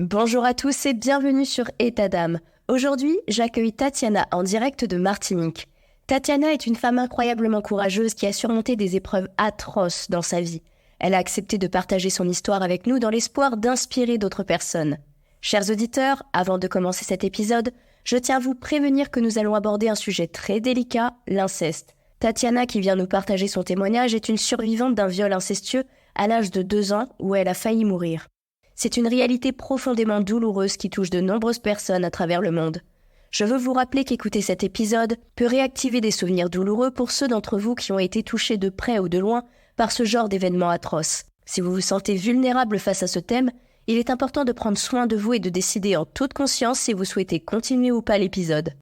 Bonjour à tous et bienvenue sur État d'âme. Aujourd'hui, j'accueille Tatiana en direct de Martinique. Tatiana est une femme incroyablement courageuse qui a surmonté des épreuves atroces dans sa vie. Elle a accepté de partager son histoire avec nous dans l'espoir d'inspirer d'autres personnes. Chers auditeurs, avant de commencer cet épisode, je tiens à vous prévenir que nous allons aborder un sujet très délicat, l'inceste. Tatiana, qui vient nous partager son témoignage, est une survivante d'un viol incestueux à l'âge de 2 ans où elle a failli mourir. C'est une réalité profondément douloureuse qui touche de nombreuses personnes à travers le monde. Je veux vous rappeler qu'écouter cet épisode peut réactiver des souvenirs douloureux pour ceux d'entre vous qui ont été touchés de près ou de loin par ce genre d'événements atroces. Si vous vous sentez vulnérable face à ce thème, il est important de prendre soin de vous et de décider en toute conscience si vous souhaitez continuer ou pas l'épisode.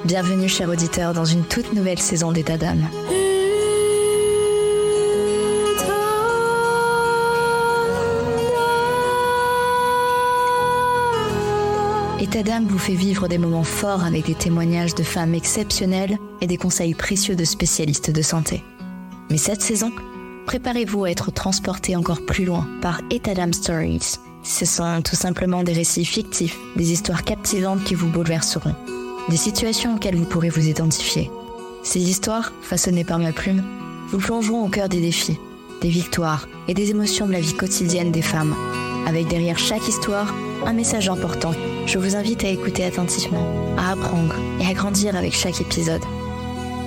Bienvenue, chers auditeurs, dans une toute nouvelle saison d'État d'âme. État d'âme vous fait vivre des moments forts avec des témoignages de femmes exceptionnelles et des conseils précieux de spécialistes de santé. Mais cette saison, préparez-vous à être transportés encore plus loin par État d'âme Stories. Ce sont tout simplement des récits fictifs, des histoires captivantes qui vous bouleverseront, des situations auxquelles vous pourrez vous identifier. Ces histoires, façonnées par ma plume, vous plongeront au cœur des défis, des victoires et des émotions de la vie quotidienne des femmes, avec derrière chaque histoire un message important. Je vous invite à écouter attentivement, à apprendre et à grandir avec chaque épisode.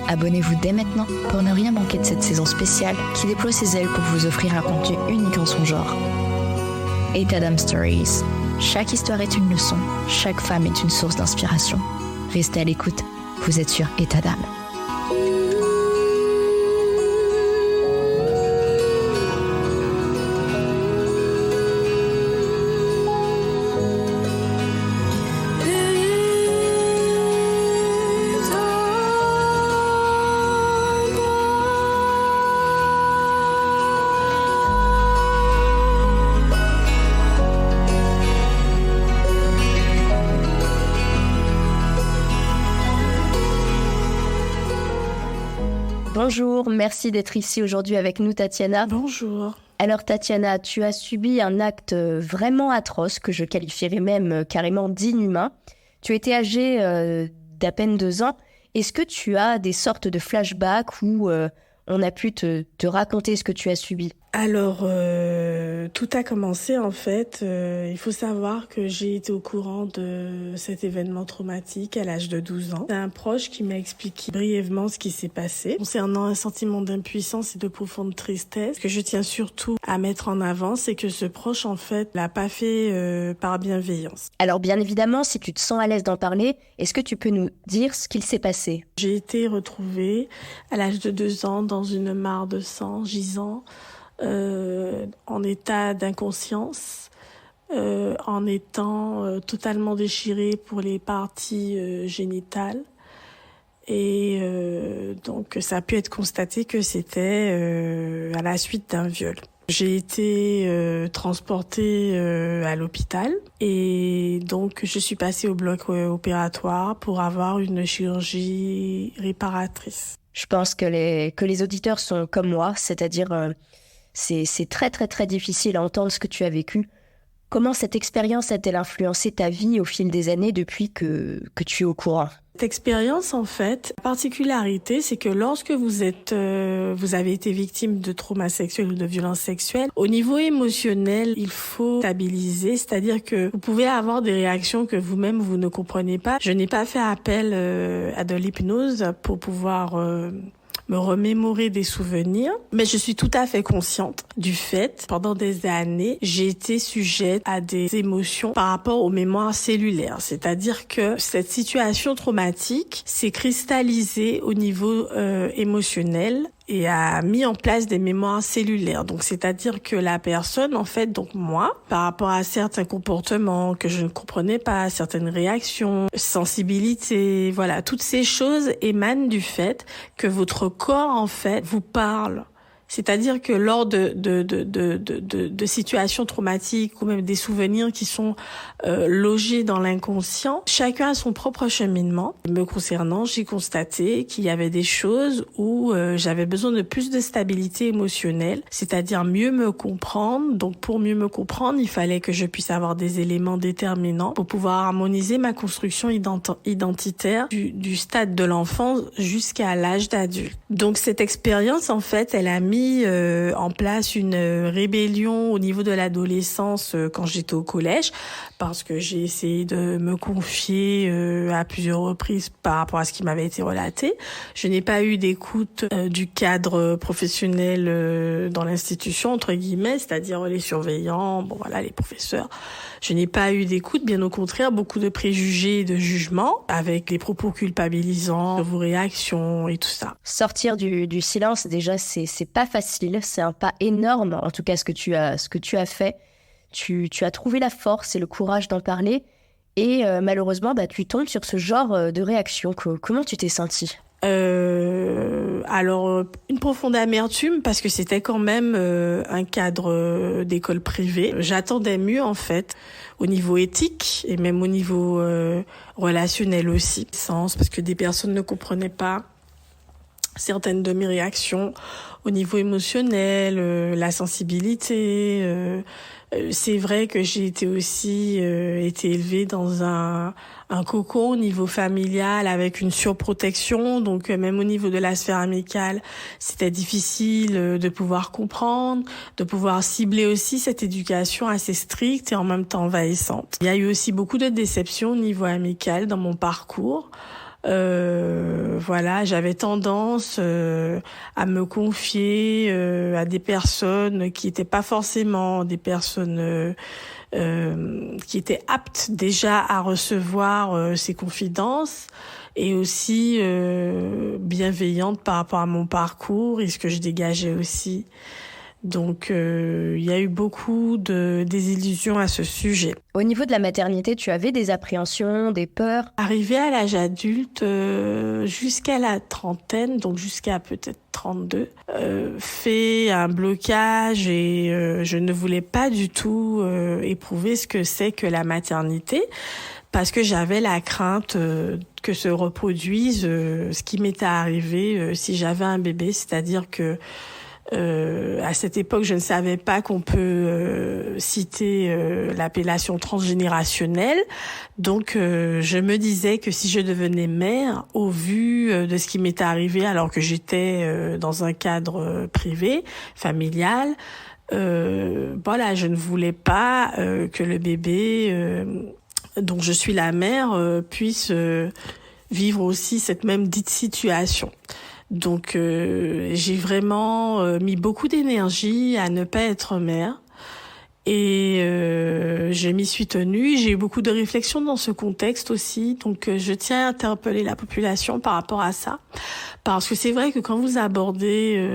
Abonnez-vous dès maintenant pour ne rien manquer de cette saison spéciale qui déploie ses ailes pour vous offrir un contenu unique en son genre. État d'âme Stories. Chaque histoire est une leçon, chaque femme est une source d'inspiration. Restez à l'écoute, vous êtes sur État d'âme. Bonjour, merci d'être ici aujourd'hui avec nous, Tatiana. Bonjour. Alors Tatiana, tu as subi un acte vraiment atroce, que je qualifierais même carrément d'inhumain. Tu étais âgée d'à peine 2 ans. Est-ce que tu as des sortes de flashbacks où on a pu te raconter ce que tu as subi ? Alors, tout a commencé en fait. Il faut savoir que j'ai été au courant de cet événement traumatique à l'âge de 12 ans. C'est un proche qui m'a expliqué brièvement ce qui s'est passé. Concernant un sentiment d'impuissance et de profonde tristesse, ce que je tiens surtout à mettre en avant, c'est que ce proche en fait l'a pas fait par bienveillance. Alors bien évidemment, si tu te sens à l'aise d'en parler, est-ce que tu peux nous dire ce qu'il s'est passé ? J'ai été retrouvée à l'âge de 2 ans dans une mare de sang gisant, en état d'inconscience, en étant totalement déchirée pour les parties génitales. Et donc ça a pu être constaté que c'était à la suite d'un viol. J'ai été transportée à l'hôpital et donc je suis passée au bloc opératoire pour avoir une chirurgie réparatrice. Je pense que les auditeurs sont comme moi, c'est-à-dire c'est très très très difficile à entendre ce que tu as vécu. Comment cette expérience a-t-elle influencé ta vie au fil des années depuis que tu es au courant ? Cette expérience, en fait, la particularité, c'est que lorsque vous avez été victime de traumas sexuels ou de violences sexuelles, au niveau émotionnel, il faut stabiliser, c'est-à-dire que vous pouvez avoir des réactions que vous-même vous ne comprenez pas. Je n'ai pas fait appel à de l'hypnose pour pouvoir me remémorer des souvenirs, mais je suis tout à fait consciente du fait, pendant des années, j'ai été sujette à des émotions par rapport aux mémoires cellulaires. C'est-à-dire que cette situation traumatique s'est cristallisée au niveau émotionnel et a mis en place des mémoires cellulaires. Donc, c'est-à-dire que la personne, en fait, donc moi, par rapport à certains comportements que je ne comprenais pas, certaines réactions, sensibilités, voilà, toutes ces choses émanent du fait que votre corps, en fait, vous parle C'est-à-dire que lors de situations traumatiques ou même des souvenirs qui sont logés dans l'inconscient, chacun a son propre cheminement. Me concernant, j'ai constaté qu'il y avait des choses où j'avais besoin de plus de stabilité émotionnelle, c'est-à-dire mieux me comprendre. Donc pour mieux me comprendre, il fallait que je puisse avoir des éléments déterminants pour pouvoir harmoniser ma construction identitaire du stade de l'enfance jusqu'à l'âge d'adulte. Donc cette expérience, en fait, elle a mis en place une rébellion au niveau de l'adolescence quand j'étais au collège, parce que j'ai essayé de me confier à plusieurs reprises par rapport à ce qui m'avait été relaté. Je n'ai pas eu d'écoute du cadre professionnel dans l'institution, entre guillemets, c'est-à-dire les surveillants, les professeurs. Je n'ai pas eu d'écoute, bien au contraire, beaucoup de préjugés et de jugements avec les propos culpabilisants, vos réactions et tout ça. Sortir du silence, déjà, c'est pas facile, c'est un pas énorme, en tout cas ce que tu as fait. Tu as trouvé la force et le courage d'en parler et malheureusement, tu tombes sur ce genre de réaction. Comment tu t'es sentie ? Alors, une profonde amertume parce que c'était quand même un cadre d'école privée. J'attendais mieux en fait au niveau éthique et même au niveau relationnel aussi. Parce que des personnes ne comprenaient pas certaines de mes réactions au niveau émotionnel, la sensibilité. C'est vrai que j'ai été aussi été élevée dans un cocon au niveau familial avec une surprotection, donc même au niveau de la sphère amicale, c'était difficile de pouvoir comprendre, de pouvoir cibler aussi cette éducation assez stricte et en même temps envahissante. Il y a eu aussi beaucoup de déceptions au niveau amical dans mon parcours. J'avais tendance à me confier à des personnes qui étaient pas forcément des personnes qui étaient aptes déjà à recevoir ces confidences et aussi bienveillantes par rapport à mon parcours et ce que je dégageais aussi. Donc, il y a eu beaucoup de désillusions à ce sujet. Au niveau de la maternité, tu avais des appréhensions, des peurs ? Arrivée à l'âge adulte, jusqu'à la trentaine, donc jusqu'à peut-être 32, fait un blocage et je ne voulais pas du tout éprouver ce que c'est que la maternité parce que j'avais la crainte que se reproduise ce qui m'était arrivé si j'avais un bébé, c'est-à-dire que à cette époque, je ne savais pas qu'on peut citer l'appellation transgénérationnelle. Donc, je me disais que si je devenais mère, au vu de ce qui m'était arrivé alors que j'étais dans un cadre privé, familial, je ne voulais pas que le bébé dont je suis la mère puisse vivre aussi cette même dite situation. Donc j'ai vraiment mis beaucoup d'énergie à ne pas être mère et je m'y suis tenue. J'ai eu beaucoup de réflexions dans ce contexte aussi, donc je tiens à interpeller la population par rapport à ça. Parce que c'est vrai que quand vous abordez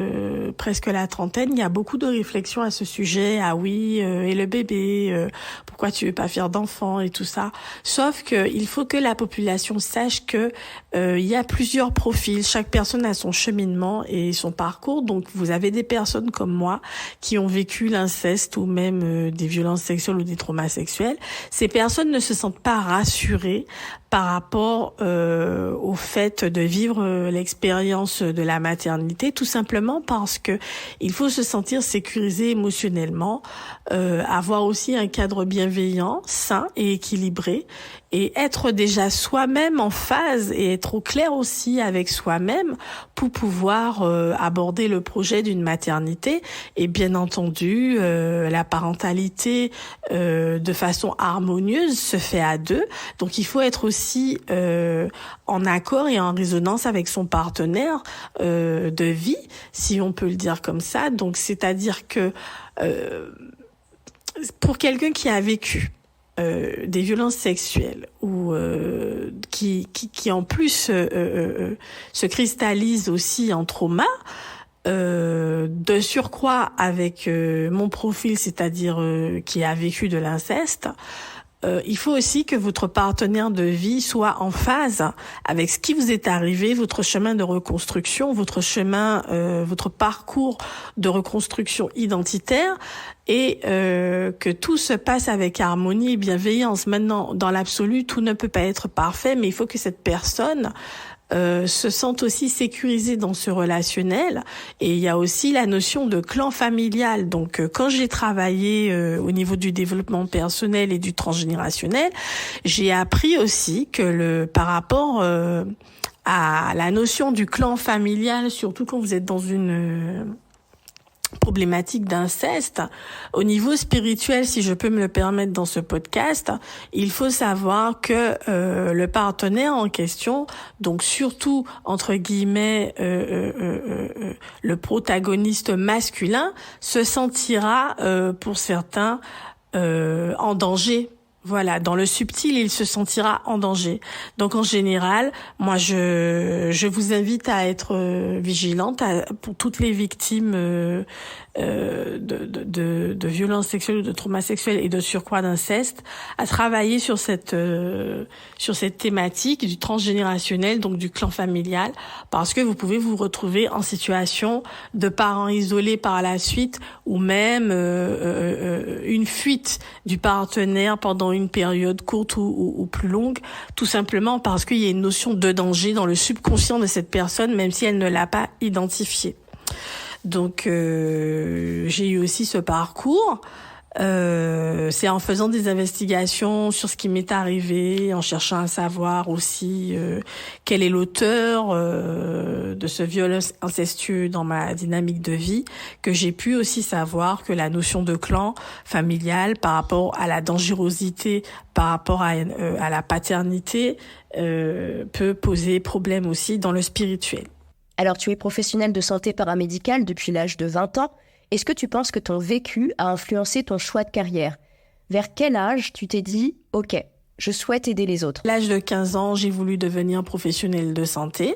presque la trentaine, il y a beaucoup de réflexions à ce sujet. Ah oui, et le bébé, pourquoi tu veux pas faire d'enfant et tout ça. Sauf que il faut que la population sache que il y a plusieurs profils. Chaque personne a son cheminement et son parcours. Donc vous avez des personnes comme moi qui ont vécu l'inceste ou même des violences sexuelles ou des traumas sexuels. Ces personnes ne se sentent pas rassurées par rapport au fait de vivre l'expérience de la maternité, tout simplement parce que il faut se sentir sécurisé émotionnellement, avoir aussi un cadre bienveillant, sain et équilibré, et être déjà soi-même en phase et être au clair aussi avec soi-même pour pouvoir aborder le projet d'une maternité. Et bien entendu, la parentalité de façon harmonieuse se fait à deux. Donc il faut être aussi en accord et en résonance avec son partenaire de vie, si on peut le dire comme ça. Donc c'est-à-dire que pour quelqu'un qui a vécu des violences sexuelles ou qui en plus se cristallise aussi en trauma, de surcroît avec mon profil, c'est-à-dire qui a vécu de l'inceste, il faut aussi que votre partenaire de vie soit en phase avec ce qui vous est arrivé, votre chemin de reconstruction, votre parcours de reconstruction identitaire, et que tout se passe avec harmonie et bienveillance. Maintenant, dans l'absolu, tout ne peut pas être parfait, mais il faut que cette personne se sentent aussi sécurisés dans ce relationnel. Et il y a aussi la notion de clan familial. Donc quand j'ai travaillé au niveau du développement personnel et du transgénérationnel, j'ai appris aussi que par rapport à la notion du clan familial, surtout quand vous êtes dans une problématique d'inceste, au niveau spirituel, si je peux me le permettre dans ce podcast, il faut savoir que le partenaire en question, donc surtout entre guillemets le protagoniste masculin, se sentira pour certains en danger. Voilà, dans le subtil, il se sentira en danger. Donc en général, moi je vous invite à être vigilante pour toutes les victimes de violences sexuelles ou de traumas sexuels et de surcroît d'inceste, à travailler sur cette thématique du transgénérationnel, donc du clan familial, parce que vous pouvez vous retrouver en situation de parents isolés par la suite, ou même une fuite du partenaire pendant une période courte ou plus longue, tout simplement parce qu'il y a une notion de danger dans le subconscient de cette personne, même si elle ne l'a pas identifié. Donc j'ai eu aussi ce parcours. C'est en faisant des investigations sur ce qui m'est arrivé, en cherchant à savoir aussi quel est l'auteur de ce viol incestueux dans ma dynamique de vie, que j'ai pu aussi savoir que la notion de clan familial par rapport à la dangerosité, par rapport à la paternité, peut poser problème aussi dans le spirituel. Alors tu es professionnelle de santé paramédicale depuis l'âge de 20 ans. Est-ce que tu penses que ton vécu a influencé ton choix de carrière ? Vers quel âge tu t'es dit « Ok, je souhaite aider les autres » ? À l'âge de 15 ans, j'ai voulu devenir professionnelle de santé.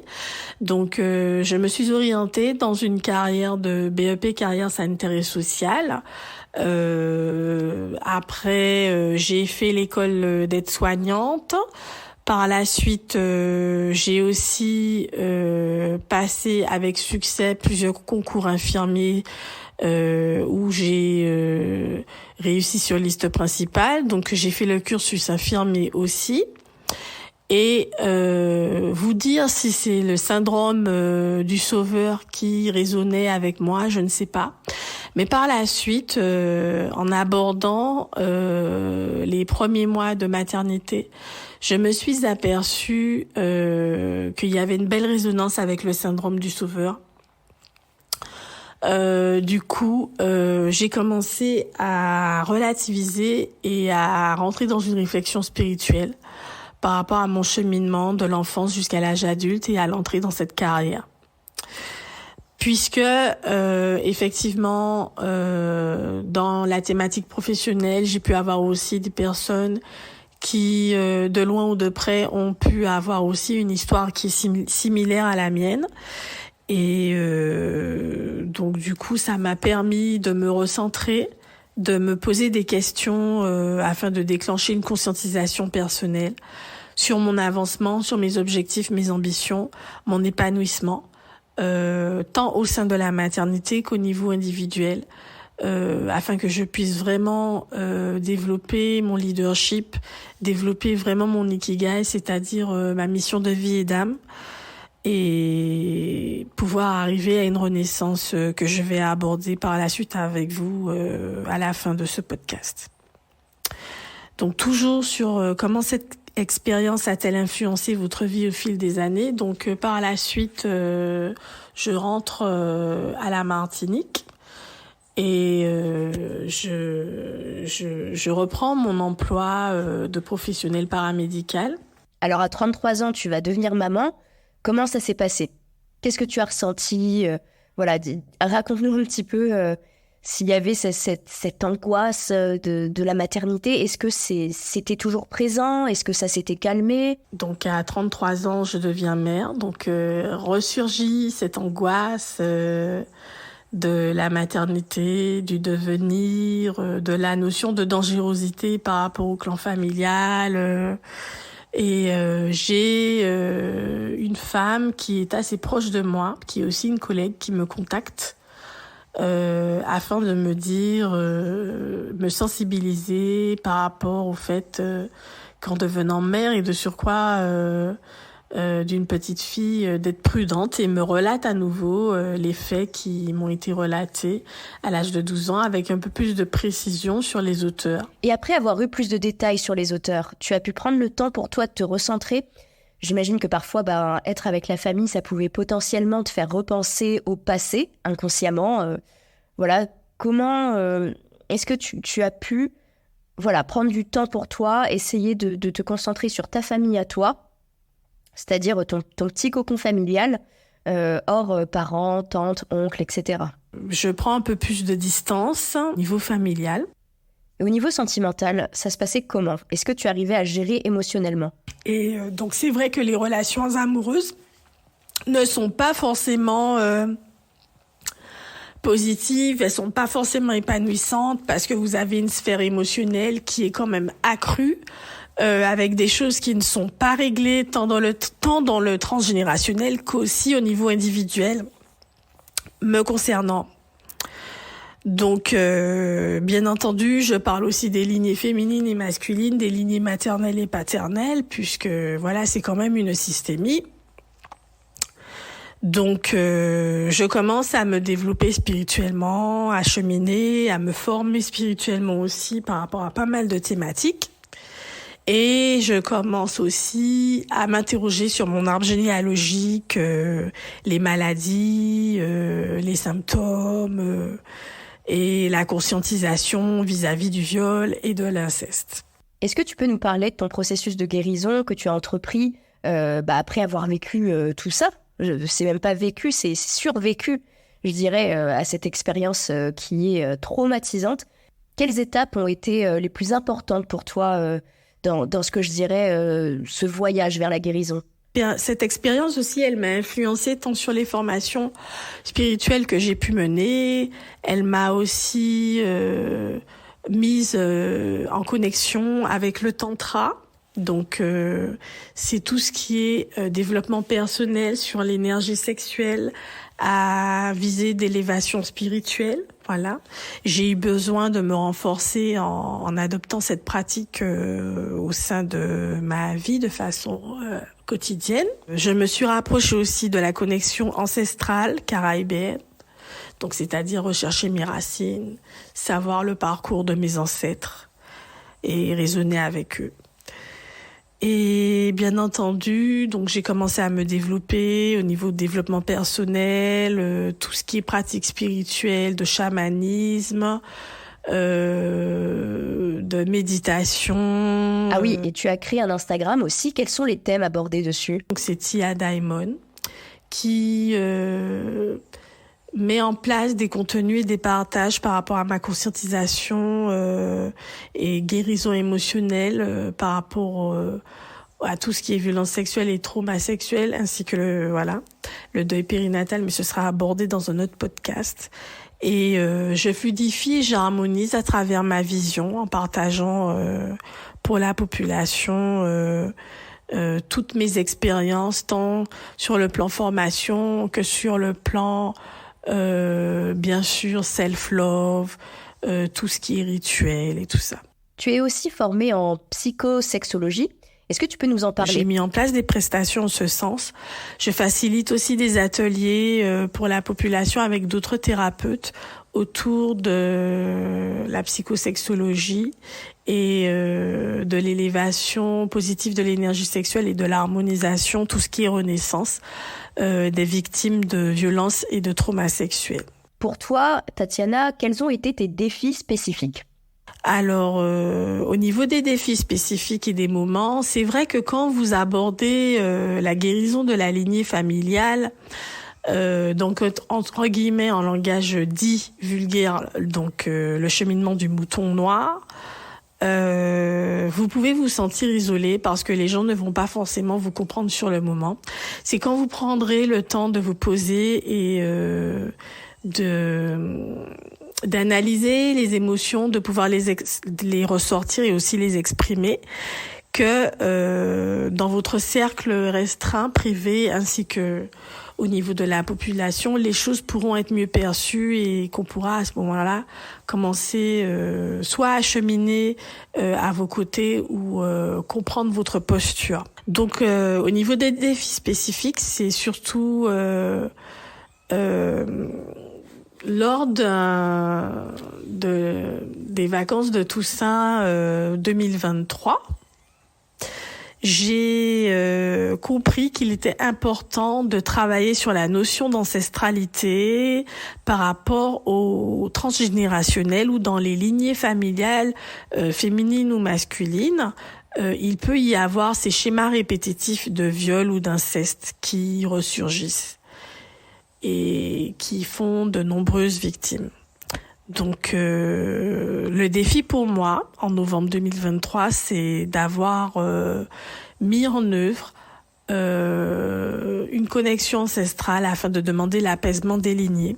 Donc, je me suis orientée dans une carrière de BEP, carrière sanitaire et sociale. Après, j'ai fait l'école d'aide-soignante. Par la suite, j'ai aussi passé avec succès plusieurs concours infirmiers où j'ai réussi sur liste principale. Donc j'ai fait le cursus infirmier aussi. Et vous dire si c'est le syndrome du sauveur qui résonnait avec moi, je ne sais pas. Mais par la suite, en abordant les premiers mois de maternité, je me suis aperçue qu'il y avait une belle résonance avec le syndrome du sauveur. Du coup, j'ai commencé à relativiser et à rentrer dans une réflexion spirituelle par rapport à mon cheminement de l'enfance jusqu'à l'âge adulte et à l'entrée dans cette carrière. Puisque effectivement, dans la thématique professionnelle, j'ai pu avoir aussi des personnes qui, de loin ou de près, ont pu avoir aussi une histoire qui est similaire à la mienne. Et donc du coup, ça m'a permis de me recentrer, de me poser des questions afin de déclencher une conscientisation personnelle sur mon avancement, sur mes objectifs, mes ambitions, mon épanouissement, tant au sein de la maternité qu'au niveau individuel, afin que je puisse vraiment développer mon leadership, développer vraiment mon ikigai, c'est-à-dire ma mission de vie et d'âme, et pouvoir arriver à une renaissance que je vais aborder par la suite avec vous à la fin de ce podcast. Donc toujours sur comment cette expérience a-t-elle influencé votre vie au fil des années. Donc par la suite, je rentre à la Martinique et je reprends mon emploi de professionnel paramédical. Alors à 33 ans, tu vas devenir maman. Comment ça s'est passé ? Qu'est-ce que tu as ressenti ? Voilà, raconte-nous un petit peu s'il y avait cette angoisse de la maternité. Est-ce que c'était toujours présent ? Est-ce que ça s'était calmé ? Donc à 33 ans, je deviens mère. Donc ressurgit cette angoisse de la maternité, du devenir, de la notion de dangerosité par rapport au clan familial. J'ai une femme qui est assez proche de moi, qui est aussi une collègue, qui me contacte afin de me dire, me sensibiliser par rapport au fait qu'en devenant mère et de surcroît d'une petite fille, d'être prudente, et me relate à nouveau les faits qui m'ont été relatés à l'âge de 12 ans avec un peu plus de précision sur les auteurs. Et après avoir eu plus de détails sur les auteurs, tu as pu prendre le temps pour toi de te recentrer. J'imagine que parfois, être avec la famille, ça pouvait potentiellement te faire repenser au passé, inconsciemment. Voilà, comment est-ce que tu as pu prendre du temps pour toi, essayer de te concentrer sur ta famille à toi, c'est-à-dire ton petit cocon familial, hors parents, tantes, oncles, etc. Je prends un peu plus de distance au niveau familial. Et au niveau sentimental, ça se passait comment ? Est-ce que tu arrivais à gérer émotionnellement ? Et donc c'est vrai que les relations amoureuses ne sont pas forcément positives, elles sont pas forcément épanouissantes parce que vous avez une sphère émotionnelle qui est quand même accrue, avec des choses qui ne sont pas réglées tant dans le transgénérationnel qu'aussi au niveau individuel me concernant. Donc, bien entendu, je parle aussi des lignées féminines et masculines, des lignées maternelles et paternelles, puisque voilà, c'est quand même une systémie. Donc, je commence à me développer spirituellement, à cheminer, à me former spirituellement aussi par rapport à pas mal de thématiques. Et je commence aussi à m'interroger sur mon arbre généalogique, les maladies, les symptômes, et la conscientisation vis-à-vis du viol et de l'inceste. Est-ce que tu peux nous parler de ton processus de guérison que tu as entrepris après avoir vécu tout ça ? C'est même pas vécu, c'est survécu, je dirais, à cette expérience qui est traumatisante. Quelles étapes ont été les plus importantes pour toi dans ce que je dirais ce voyage vers la guérison ? Bien, cette expérience aussi, elle m'a influencée tant sur les formations spirituelles que j'ai pu mener. Elle m'a aussi mise en connexion avec le tantra. Donc, c'est tout ce qui est développement personnel sur l'énergie sexuelle à viser d'élévation spirituelle. Voilà. J'ai eu besoin de me renforcer en adoptant cette pratique au sein de ma vie de façon quotidienne. Je me suis rapprochée aussi de la connexion ancestrale caraïbéenne. Donc, c'est-à-dire rechercher mes racines, savoir le parcours de mes ancêtres et raisonner avec eux. Et bien entendu, donc j'ai commencé à me développer au niveau de développement personnel, tout ce qui est pratique spirituelle, de chamanisme, de méditation. Ah oui, et tu as créé un Instagram aussi. Quels sont les thèmes abordés dessus ? Donc c'est Tia Diamond qui met en place des contenus et des partages par rapport à ma conscientisation et guérison émotionnelle par rapport à tout ce qui est violence sexuelle et trauma sexuel, ainsi que le deuil périnatal, mais ce sera abordé dans un autre podcast. Et je fluidifie et j'harmonise à travers ma vision en partageant pour la population toutes mes expériences, tant sur le plan formation que sur le plan bien sûr self-love, tout ce qui est rituel et tout ça. Tu es aussi formée en psychosexologie. Est-ce que tu peux nous en parler ? J'ai mis en place des prestations en ce sens. Je facilite aussi des ateliers pour la population avec d'autres thérapeutes autour de la psychosexologie et de l'élévation positive de l'énergie sexuelle et de l'harmonisation, tout ce qui est renaissance des victimes de violences et de traumas sexuels. Pour toi, Tatiana, quels ont été tes défis spécifiques ? Alors, au niveau des défis spécifiques et des moments, c'est vrai que quand vous abordez la guérison de la lignée familiale, donc entre guillemets en langage dit vulgaire, donc le cheminement du mouton noir, vous pouvez vous sentir isolé parce que les gens ne vont pas forcément vous comprendre sur le moment. C'est quand vous prendrez le temps de vous poser et d'analyser les émotions, de pouvoir les ressortir et aussi les exprimer, que dans votre cercle restreint, privé, ainsi que au niveau de la population, les choses pourront être mieux perçues et qu'on pourra à ce moment-là commencer soit à cheminer à vos côtés ou comprendre votre posture. Donc au niveau des défis spécifiques, c'est surtout lors des vacances de Toussaint 2023, j'ai compris qu'il était important de travailler sur la notion d'ancestralité par rapport au transgénérationnel ou dans les lignées familiales féminines ou masculines. Il peut y avoir ces schémas répétitifs de viol ou d'inceste qui ressurgissent et qui font de nombreuses victimes. Donc le défi pour moi en novembre 2023, c'est d'avoir mis en œuvre une connexion ancestrale afin de demander l'apaisement des lignées.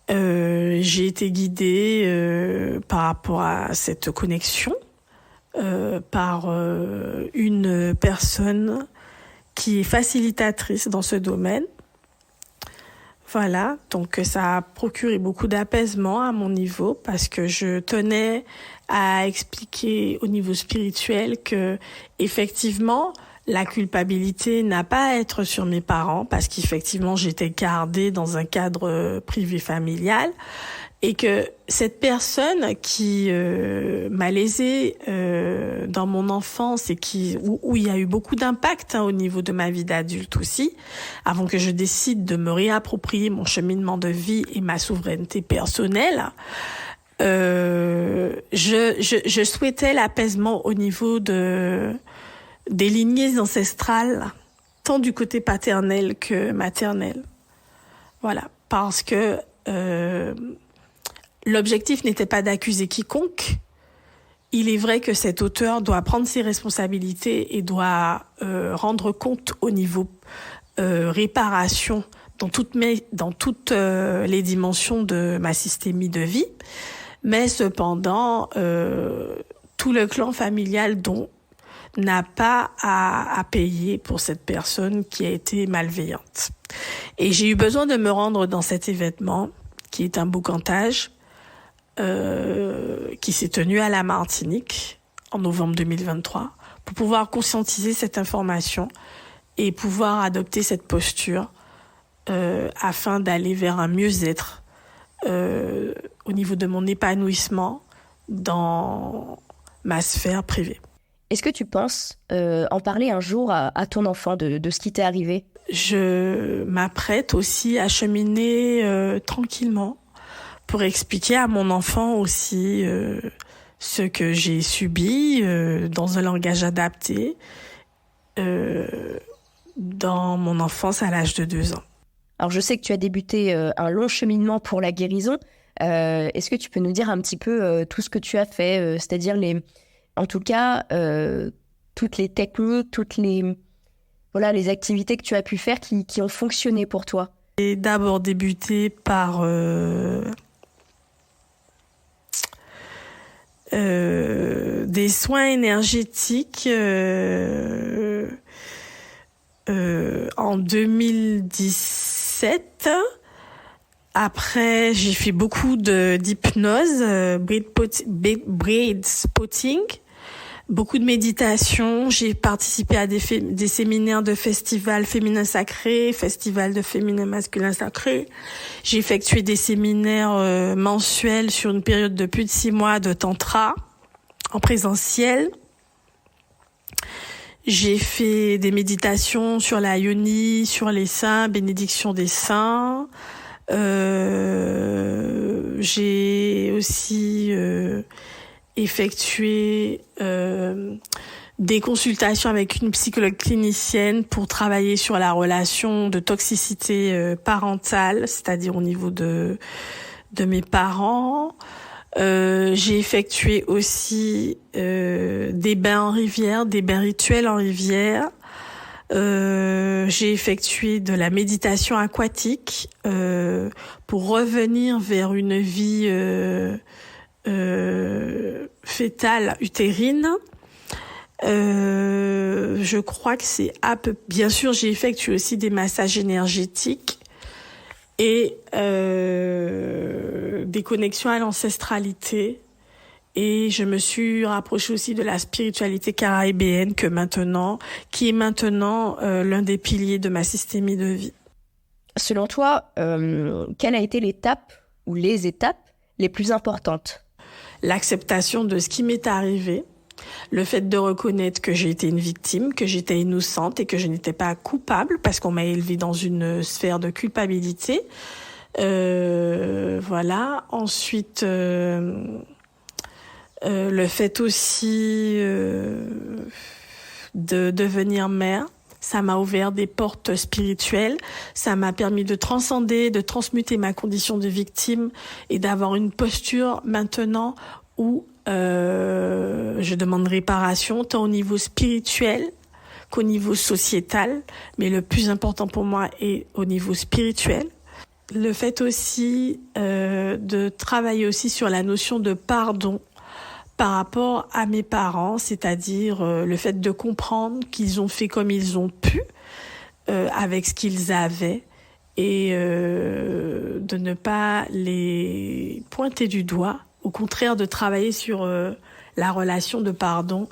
J'ai été guidée par rapport à cette connexion par une personne qui est facilitatrice dans ce domaine. Voilà, donc ça a procuré beaucoup d'apaisement à mon niveau parce que je tenais à expliquer au niveau spirituel que effectivement la culpabilité n'a pas à être sur mes parents parce qu'effectivement j'étais gardée dans un cadre privé familial et que cette personne qui m'a lésée dans mon enfance et où il y a eu beaucoup d'impact au niveau de ma vie d'adulte aussi, avant que je décide de me réapproprier mon cheminement de vie et ma souveraineté personnelle, je souhaitais l'apaisement au niveau des lignées ancestrales, tant du côté paternel que maternel. Voilà, parce que l'objectif n'était pas d'accuser quiconque. Il est vrai que cet auteur doit prendre ses responsabilités et doit rendre compte au niveau réparation dans toutes les dimensions de ma systémie de vie. Mais cependant, tout le clan familial n'a pas à payer pour cette personne qui a été malveillante. Et j'ai eu besoin de me rendre dans cet événement, qui est un boucantage, qui s'est tenu à la Martinique en novembre 2023 pour pouvoir conscientiser cette information et pouvoir adopter cette posture afin d'aller vers un mieux-être au niveau de mon épanouissement dans ma sphère privée. Est-ce que tu penses en parler un jour à ton enfant de ce qui t'est arrivé ? Je m'apprête aussi à cheminer tranquillement pour expliquer à mon enfant aussi ce que j'ai subi dans un langage adapté dans mon enfance à l'âge de 2 ans. Alors je sais que tu as débuté un long cheminement pour la guérison. Est-ce que tu peux nous dire un petit peu tout ce que tu as fait, c'est-à-dire en tout cas toutes les techniques, toutes les activités que tu as pu faire qui ont fonctionné pour toi? J'ai d'abord débuté par des soins énergétiques en 2017. Après, j'ai fait beaucoup d'hypnose, braid spotting, beaucoup de méditation. J'ai participé à des séminaires de festival féminin sacré, festival de féminin masculin sacré. J'ai effectué des séminaires mensuels sur une période de plus de 6 mois de tantra en présentiel. J'ai fait des méditations sur la yoni, sur les seins, bénédiction des seins. J'ai aussi effectué des consultations avec une psychologue clinicienne pour travailler sur la relation de toxicité parentale, c'est-à-dire au niveau de mes parents. J'ai effectué aussi des bains en rivière, des bains rituels en rivière. J'ai effectué de la méditation aquatique pour revenir vers une vie fétale utérine. Je crois que c'est bien sûr, j'ai effectué aussi des massages énergétiques et des connexions à l'ancestralité. Et je me suis rapprochée aussi de la spiritualité caribéenne qui est maintenant l'un des piliers de ma systémie de vie. Selon toi, quelle a été l'étape ou les étapes les plus importantes? L'acceptation de ce qui m'est arrivé, le fait de reconnaître que j'ai été une victime, que j'étais innocente et que je n'étais pas coupable parce qu'on m'a élevée dans une sphère de culpabilité. Voilà. Ensuite, le fait aussi de devenir mère, ça m'a ouvert des portes spirituelles, ça m'a permis de transcender, de transmuter ma condition de victime et d'avoir une posture maintenant où je demande réparation tant au niveau spirituel qu'au niveau sociétal, mais le plus important pour moi est au niveau spirituel. Le fait aussi de travailler aussi sur la notion de pardon par rapport à mes parents, c'est-à-dire le fait de comprendre qu'ils ont fait comme ils ont pu avec ce qu'ils avaient et de ne pas les pointer du doigt, au contraire de travailler sur la relation de pardon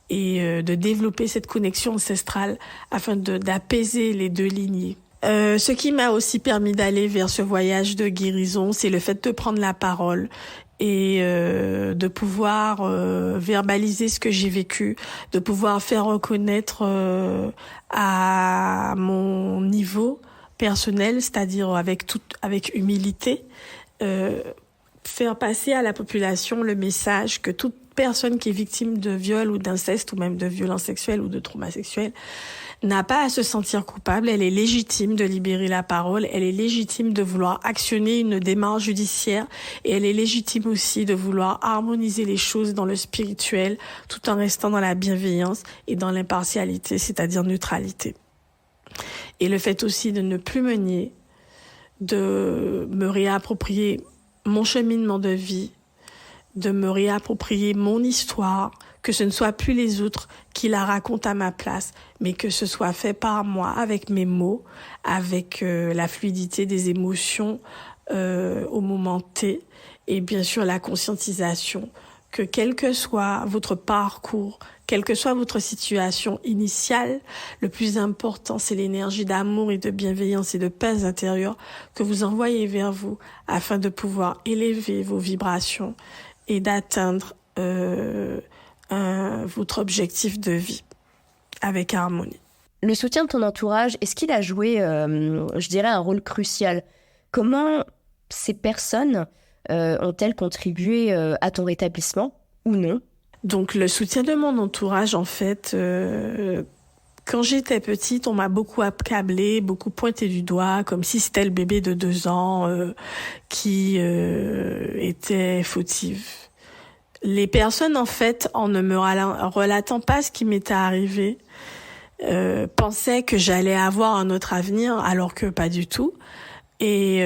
et de développer cette connexion ancestrale afin d'apaiser les deux lignées. Ce qui m'a aussi permis d'aller vers ce voyage de guérison, c'est le fait de prendre la parole et de pouvoir verbaliser ce que j'ai vécu, de pouvoir faire reconnaître à mon niveau personnel, c'est-à-dire avec humilité, faire passer à la population le message que toute personne qui est victime de viol ou d'inceste ou même de violence sexuelle ou de trauma sexuel n'a pas à se sentir coupable. Elle est légitime de libérer la parole, elle est légitime de vouloir actionner une démarche judiciaire et elle est légitime aussi de vouloir harmoniser les choses dans le spirituel tout en restant dans la bienveillance et dans l'impartialité, c'est-à-dire neutralité. Et le fait aussi de ne plus me nier, de me réapproprier mon cheminement de vie, de me réapproprier mon histoire, que ce ne soit plus les autres qui la racontent à ma place, mais que ce soit fait par moi, avec mes mots, avec la fluidité des émotions au moment T, et bien sûr la conscientisation que quel que soit votre parcours, quelle que soit votre situation initiale, le plus important, c'est l'énergie d'amour et de bienveillance et de paix intérieure que vous envoyez vers vous afin de pouvoir élever vos vibrations et d'atteindre votre objectif de vie avec harmonie. Le soutien de ton entourage, est-ce qu'il a joué, je dirais, un rôle crucial? Comment ces personnes ont-elles contribué à ton rétablissement ou non? Donc le soutien de mon entourage, en fait, quand j'étais petite, on m'a beaucoup accablée, beaucoup pointé du doigt, comme si c'était le bébé de 2 ans qui était fautive. Les personnes, en fait, en ne me relatant pas ce qui m'était arrivé, pensaient que j'allais avoir un autre avenir, alors que pas du tout. Et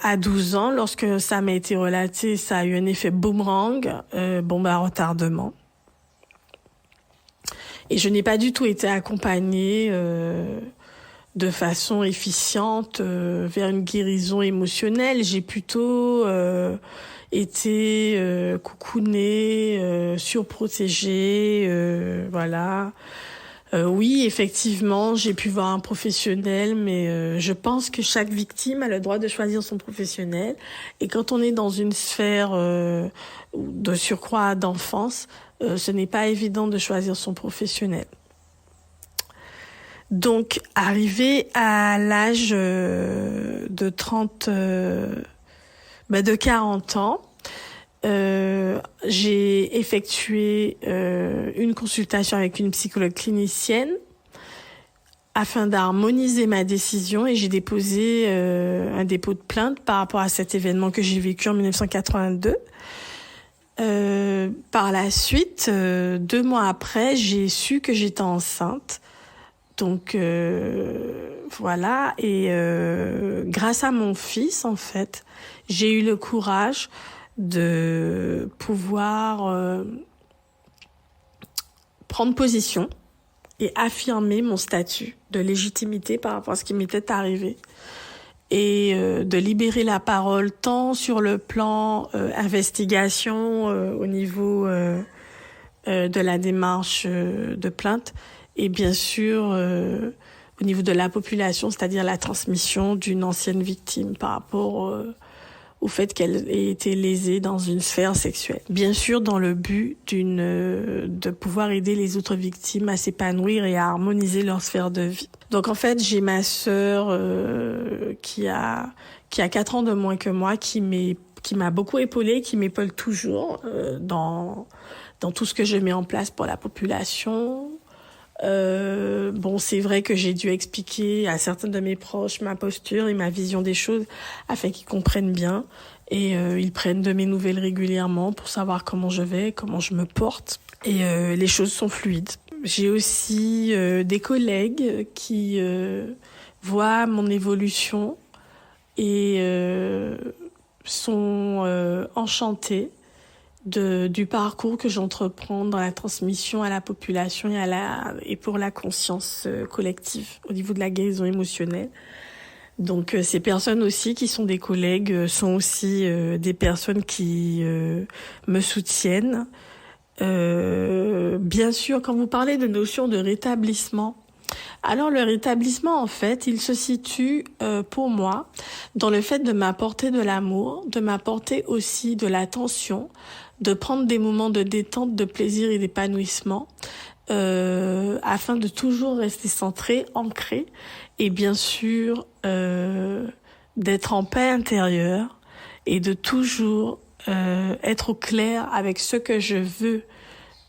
à 12 ans, lorsque ça m'a été relaté, ça a eu un effet boomerang, bombe à retardement. Et je n'ai pas du tout été accompagnée de façon efficiente vers une guérison émotionnelle. J'ai plutôt été coucounée, surprotégée, voilà. Oui, effectivement, j'ai pu voir un professionnel, mais je pense que chaque victime a le droit de choisir son professionnel. Et quand on est dans une sphère de surcroît d'enfance, ce n'est pas évident de choisir son professionnel. Donc, arrivé à l'âge de 40 ans, j'ai effectué une consultation avec une psychologue clinicienne afin d'harmoniser ma décision et j'ai déposé un dépôt de plainte par rapport à cet événement que j'ai vécu en 1982. Par la suite, 2 mois après, j'ai su que j'étais enceinte, Donc voilà, et grâce à mon fils, en fait, j'ai eu le courage de pouvoir prendre position et affirmer mon statut de légitimité par rapport à ce qui m'était arrivé, et de libérer la parole tant sur le plan investigation au niveau de la démarche de plainte, et bien sûr au niveau de la population, c'est-à-dire la transmission d'une ancienne victime par rapport au fait qu'elle ait été lésée dans une sphère sexuelle. Bien sûr, dans le but de pouvoir aider les autres victimes à s'épanouir et à harmoniser leur sphère de vie. Donc en fait, j'ai ma sœur qui a 4 ans de moins que moi, qui m'a beaucoup épaulée, qui m'épaule toujours dans tout ce que je mets en place pour la population. Bon, c'est vrai que j'ai dû expliquer à certains de mes proches ma posture et ma vision des choses afin qu'ils comprennent bien, et ils prennent de mes nouvelles régulièrement pour savoir comment je vais, comment je me porte, et les choses sont fluides. J'ai aussi des collègues qui voient mon évolution et sont enchantés du parcours que j'entreprends dans la transmission à la population et pour la conscience collective au niveau de la guérison émotionnelle. Donc ces personnes aussi qui sont des collègues sont aussi des personnes qui me soutiennent. Bien sûr, quand vous parlez de notion de rétablissement, alors le rétablissement, en fait, il se situe pour moi dans le fait de m'apporter de l'amour, de m'apporter aussi de l'attention, de prendre des moments de détente, de plaisir et d'épanouissement, afin de toujours rester centré, ancré, et bien sûr d'être en paix intérieure et de toujours être au clair avec ce que je veux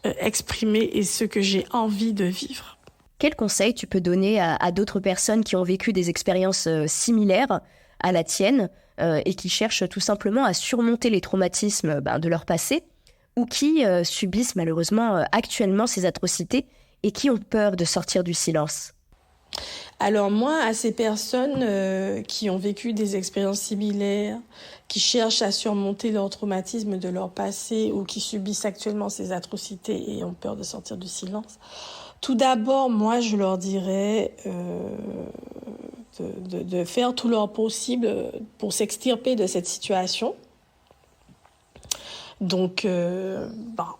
exprimer et ce que j'ai envie de vivre. Quel conseil tu peux donner à d'autres personnes qui ont vécu des expériences similaires à la tienne et qui cherchent tout simplement à surmonter les traumatismes de leur passé, ou qui subissent malheureusement actuellement ces atrocités et qui ont peur de sortir du silence? Alors moi, à ces personnes qui ont vécu des expériences similaires, qui cherchent à surmonter leur traumatisme de leur passé ou qui subissent actuellement ces atrocités et ont peur de sortir du silence, tout d'abord, moi, je leur dirais de faire tout leur possible pour s'extirper de cette situation. Donc,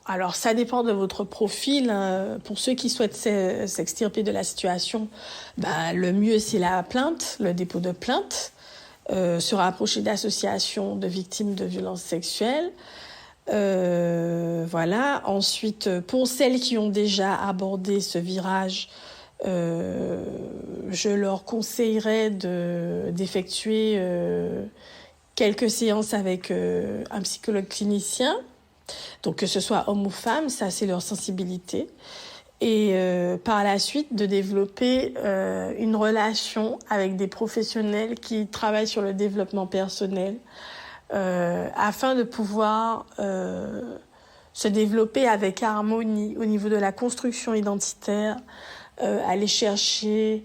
alors ça dépend de votre profil. Hein. Pour ceux qui souhaitent s'extirper de la situation, le mieux c'est la plainte, le dépôt de plainte, se rapprocher d'associations de victimes de violences sexuelles. Voilà. Ensuite, pour celles qui ont déjà abordé ce virage, je leur conseillerais d'effectuer quelques séances avec un psychologue clinicien, donc que ce soit homme ou femme, ça c'est leur sensibilité, et par la suite de développer une relation avec des professionnels qui travaillent sur le développement personnel, afin de pouvoir se développer avec harmonie au niveau de la construction identitaire, aller chercher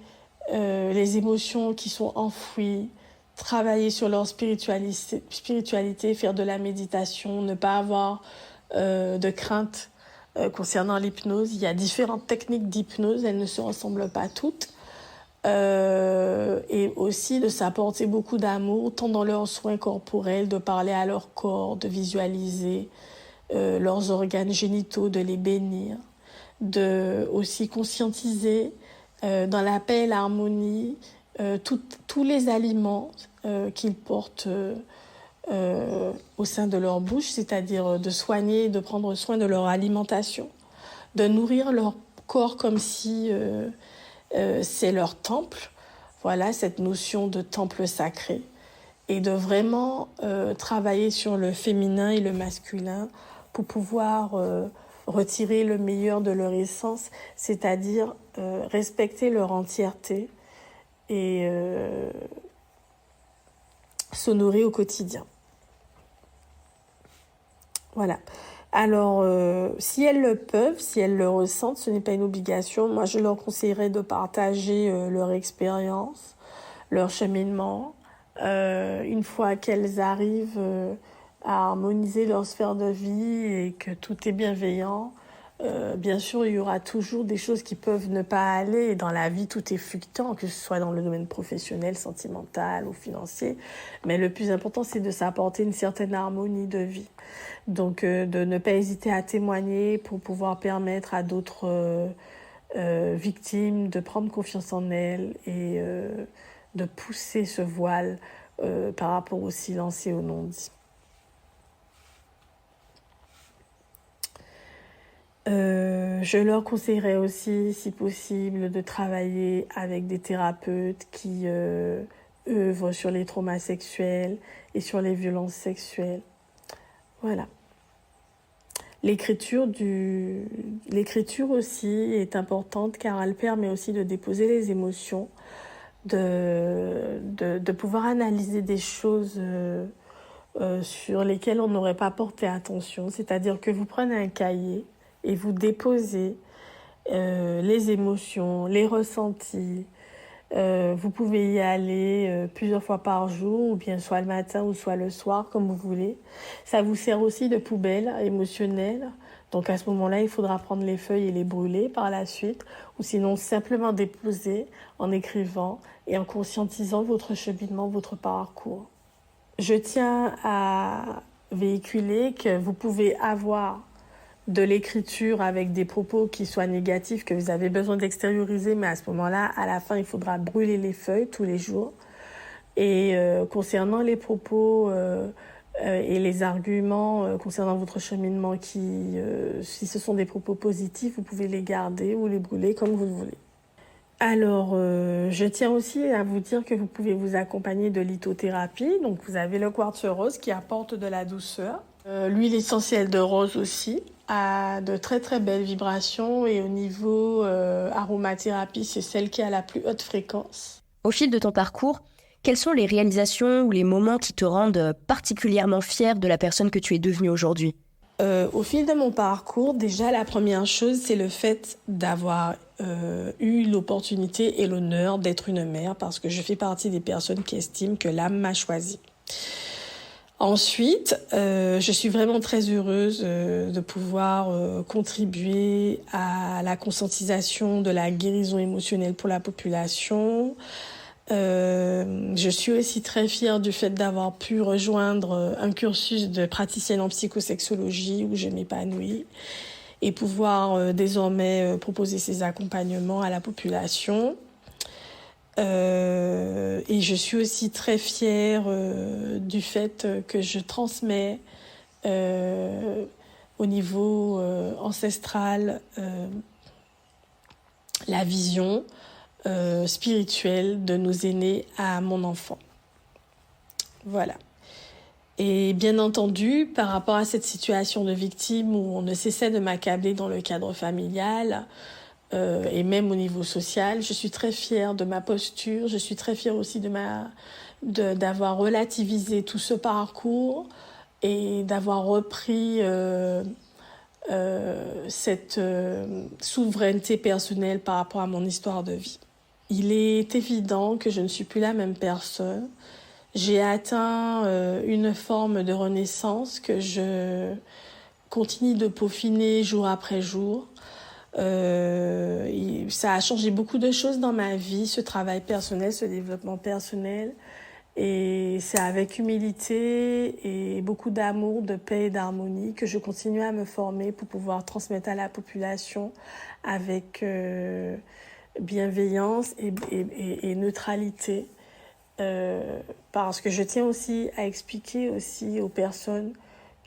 les émotions qui sont enfouies, travailler sur leur spiritualité, faire de la méditation, ne pas avoir de crainte concernant l'hypnose. Il y a différentes techniques d'hypnose, elles ne se ressemblent pas toutes. Et aussi de s'apporter beaucoup d'amour, tant dans leurs soins corporels, de parler à leur corps, de visualiser leurs organes génitaux, de les bénir, de aussi conscientiser dans la paix et l'harmonie tous les aliments qu'ils portent au sein de leur bouche, c'est-à-dire de soigner, de prendre soin de leur alimentation, de nourrir leur corps comme si c'est leur temple, voilà, cette notion de temple sacré, et de vraiment travailler sur le féminin et le masculin pour pouvoir retirer le meilleur de leur essence, c'est-à-dire respecter leur entièreté et s'honorer au quotidien. Voilà. Alors, si elles le peuvent, si elles le ressentent, ce n'est pas une obligation. Moi, je leur conseillerais de partager leur expérience, leur cheminement. Une fois qu'elles arrivent à harmoniser leur sphère de vie et que tout est bienveillant, bien sûr, il y aura toujours des choses qui peuvent ne pas aller. Et dans la vie, tout est fluctuant, que ce soit dans le domaine professionnel, sentimental ou financier. Mais le plus important, c'est de s'apporter une certaine harmonie de vie. Donc, de ne pas hésiter à témoigner pour pouvoir permettre à d'autres victimes de prendre confiance en elles et de pousser ce voile par rapport au silence et au non-dit. Je leur conseillerais aussi, si possible, de travailler avec des thérapeutes qui œuvrent sur les traumas sexuels et sur les violences sexuelles. Voilà. L'écriture aussi est importante car elle permet aussi de déposer les émotions, de pouvoir analyser des choses sur lesquelles on n'aurait pas porté attention. C'est-à-dire que vous prenez un cahier et vous déposez les émotions, les ressentis. Vous pouvez y aller plusieurs fois par jour, ou bien soit le matin ou soit le soir, comme vous voulez. Ça vous sert aussi de poubelle émotionnelle. Donc à ce moment-là, il faudra prendre les feuilles et les brûler par la suite, ou sinon simplement déposer en écrivant et en conscientisant votre cheminement, votre parcours. Je tiens à véhiculer que vous pouvez avoir de l'écriture avec des propos qui soient négatifs, que vous avez besoin d'extérioriser, mais à ce moment-là, à la fin, il faudra brûler les feuilles tous les jours. Et concernant les propos et les arguments concernant votre cheminement, si ce sont des propos positifs, vous pouvez les garder ou les brûler comme vous le voulez. Alors, je tiens aussi à vous dire que vous pouvez vous accompagner de lithothérapie. Donc, vous avez le quartz rose qui apporte de la douceur. L'huile essentielle de rose aussi a de très très belles vibrations et au niveau aromathérapie, c'est celle qui a la plus haute fréquence. Au fil de ton parcours, quelles sont les réalisations ou les moments qui te rendent particulièrement fière de la personne que tu es devenue aujourd'hui ? Au fil de mon parcours, déjà la première chose, c'est le fait d'avoir eu l'opportunité et l'honneur d'être une mère parce que je fais partie des personnes qui estiment que l'âme m'a choisie. Ensuite, je suis vraiment très heureuse de pouvoir contribuer à la conscientisation de la guérison émotionnelle pour la population. Je suis aussi très fière du fait d'avoir pu rejoindre un cursus de praticienne en psychosexologie où je m'épanouis et pouvoir désormais proposer ces accompagnements à la population. Et je suis aussi très fière du fait que je transmets au niveau ancestral la vision spirituelle de nos aînés à mon enfant. Voilà. Et bien entendu, par rapport à cette situation de victime où on ne cessait de m'accabler dans le cadre familial, et même au niveau social, je suis très fière de ma posture, je suis très fière aussi d'avoir relativisé tout ce parcours et d'avoir repris cette souveraineté personnelle par rapport à mon histoire de vie. Il est évident que je ne suis plus la même personne. J'ai atteint une forme de renaissance que je continue de peaufiner jour après jour. Ça a changé beaucoup de choses dans ma vie, ce travail personnel, ce développement personnel. Et c'est avec humilité et beaucoup d'amour, de paix et d'harmonie que je continue à me former pour pouvoir transmettre à la population avec bienveillance et neutralité. Parce que je tiens aussi à expliquer aussi aux personnes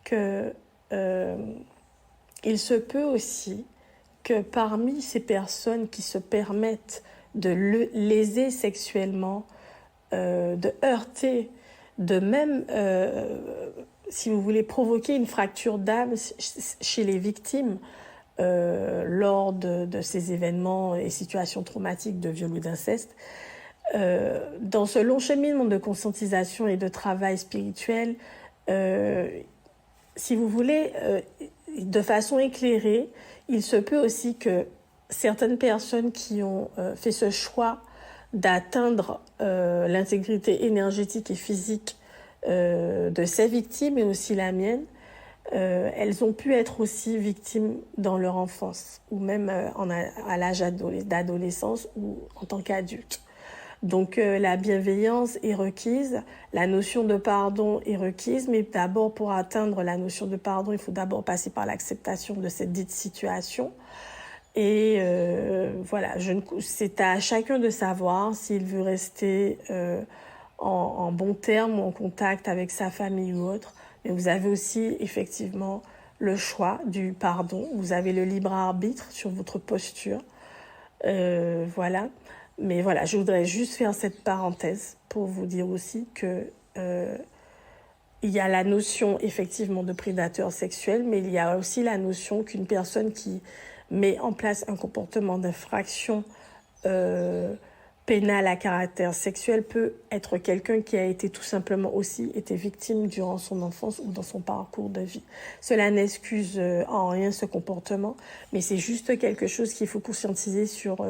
que il se peut aussi que parmi ces personnes qui se permettent de léser sexuellement, de heurter, de même, si vous voulez, provoquer une fracture d'âme chez les victimes lors de ces événements et situations traumatiques de viol ou d'inceste, dans ce long cheminement de conscientisation et de travail spirituel, si vous voulez, de façon éclairée, il se peut aussi que certaines personnes qui ont fait ce choix d'atteindre l'intégrité énergétique et physique de ces victimes et aussi la mienne, elles ont pu être aussi victimes dans leur enfance ou même à l'âge d'adolescence ou en tant qu'adulte. Donc la bienveillance est requise, la notion de pardon est requise, mais d'abord pour atteindre la notion de pardon, il faut d'abord passer par l'acceptation de cette dite situation. Et voilà, c'est à chacun de savoir s'il veut rester en bon terme ou en contact avec sa famille ou autre. Mais vous avez aussi effectivement le choix du pardon, vous avez le libre arbitre sur votre posture. Voilà. Mais voilà, je voudrais juste faire cette parenthèse pour vous dire aussi que il y a la notion effectivement de prédateur sexuel, mais il y a aussi la notion qu'une personne qui met en place un comportement d'infraction pénal à caractère sexuel peut être quelqu'un qui a été tout simplement aussi été victime durant son enfance ou dans son parcours de vie. Cela n'excuse en rien ce comportement, mais c'est juste quelque chose qu'il faut conscientiser sur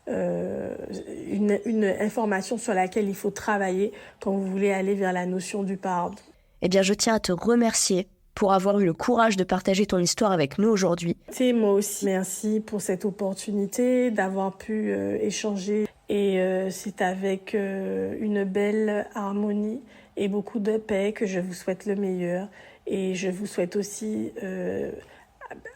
une information sur laquelle il faut travailler quand vous voulez aller vers la notion du pardon. Eh bien, je tiens à te remercier pour avoir eu le courage de partager ton histoire avec nous aujourd'hui. Moi aussi, merci pour cette opportunité d'avoir pu échanger. Et c'est avec une belle harmonie et beaucoup de paix que je vous souhaite le meilleur. Et je vous souhaite aussi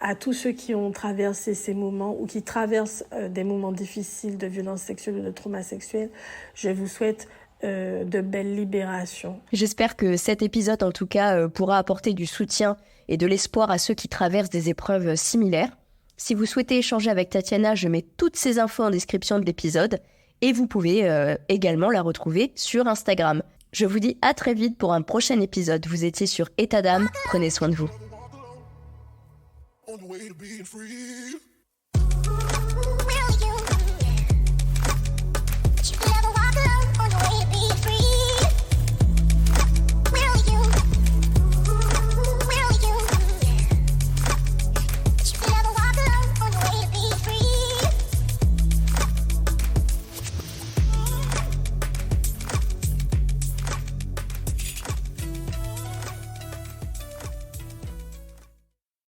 à tous ceux qui ont traversé ces moments ou qui traversent des moments difficiles de violence sexuelle ou de trauma sexuel, je vous souhaite de belles libérations. J'espère que cet épisode, en tout cas, pourra apporter du soutien et de l'espoir à ceux qui traversent des épreuves similaires. Si vous souhaitez échanger avec Tatiana, je mets toutes ces infos en description de l'épisode et vous pouvez également la retrouver sur Instagram. Je vous dis à très vite pour un prochain épisode. Vous étiez sur État d'âme, prenez soin de vous.